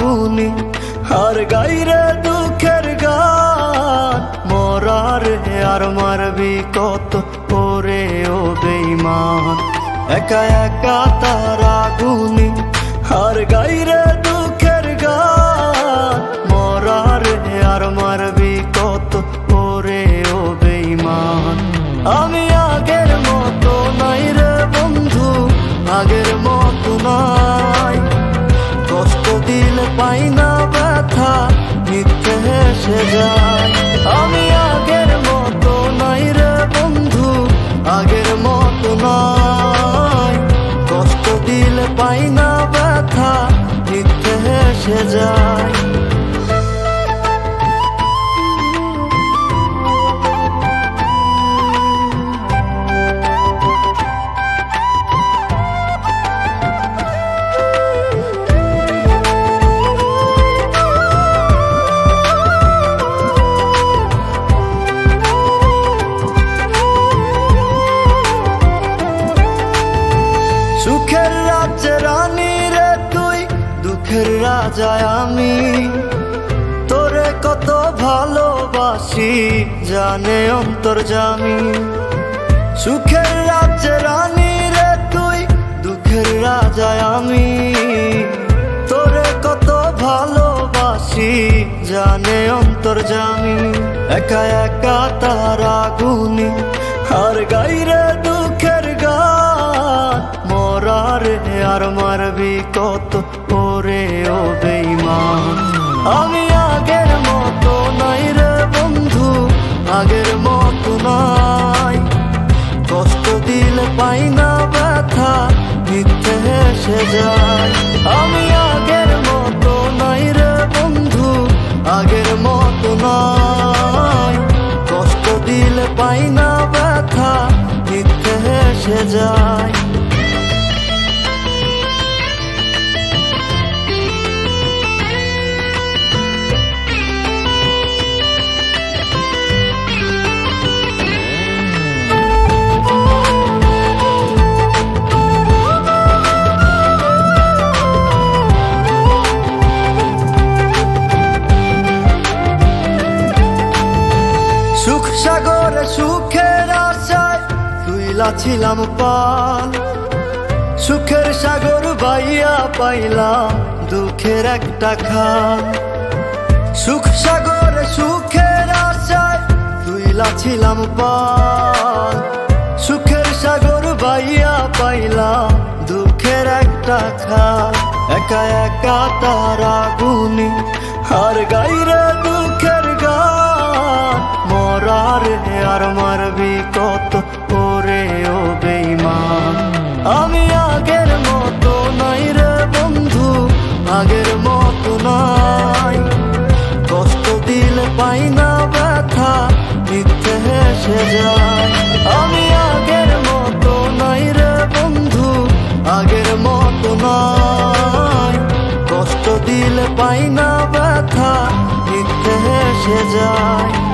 আগুনি আর গাইরে দুঃখের গান মরারে আর মারবি কত ওরে ও বেঈমান একা একা তার আগুনি আর গাইরে দুঃখের গান মরারে আর মারবি কত ওরে ও বেঈমান আমি আগের মতো নাই রে বন্ধু আগের মতো নাই কষ্ট দিলে পাই না ব্যথা মিথ্যে হেসে যায় আমি আগের মতো নাই রে বন্ধু আগের মতো নাই কষ্ট দিলে পাই না ব্যথা মিথ্যে হেসে যায় সুখের রাজ্যে রানী রে তুই দুঃখের রাজায় আমি তোরে কত ভালোবাসি জানে অন্তর্যামী সুখের রাজ্যে রানী রে তুই দুঃখের রাজায় আমি তোরে কত ভালোবাসি জানে অন্তর্যামী একা একা তার আগুনি আর গাইরে দুঃখের গান মরারে আর মারবি কত ওরে ও বেঈমান আমি আগের মতো নাই রে বন্ধু আগের মতো নাই কষ্ট দিলে পাই না ব্যথা মিথ্যে হেসে যায় আমি আগের মতো নাই রে বন্ধু আগের মতো নাই কষ্ট দিলে পাই না ব্যথা মিথ্যে হেসে যায় সুখ সাগরে সুখের আশায় তুইলা ছিলাম পাল সুখের সাগর বাইয়া পাইলাম দুঃখের একটা খাল সুখ সাগরে সুখের আশায় তুইলা ছিলাম পাল সুখের সাগর বাইয়া পাইলাম দুঃখের একটা খাল একা একা তার আগুনি আর গাইরে দুঃখের গান মরারে আর মারবি কত ওরে ও বেঈমান আমি আগের মতো নাই রে বন্ধু আগের মতো নাই কষ্ট দিলে পাই না ব্যথা মিথ্যে হেসে যায় আমি আগের মতো নাই রে বন্ধু আগের মতো নাই কষ্ট দিলে পাই না ব্যথা মিথ্যে হেসে যায়।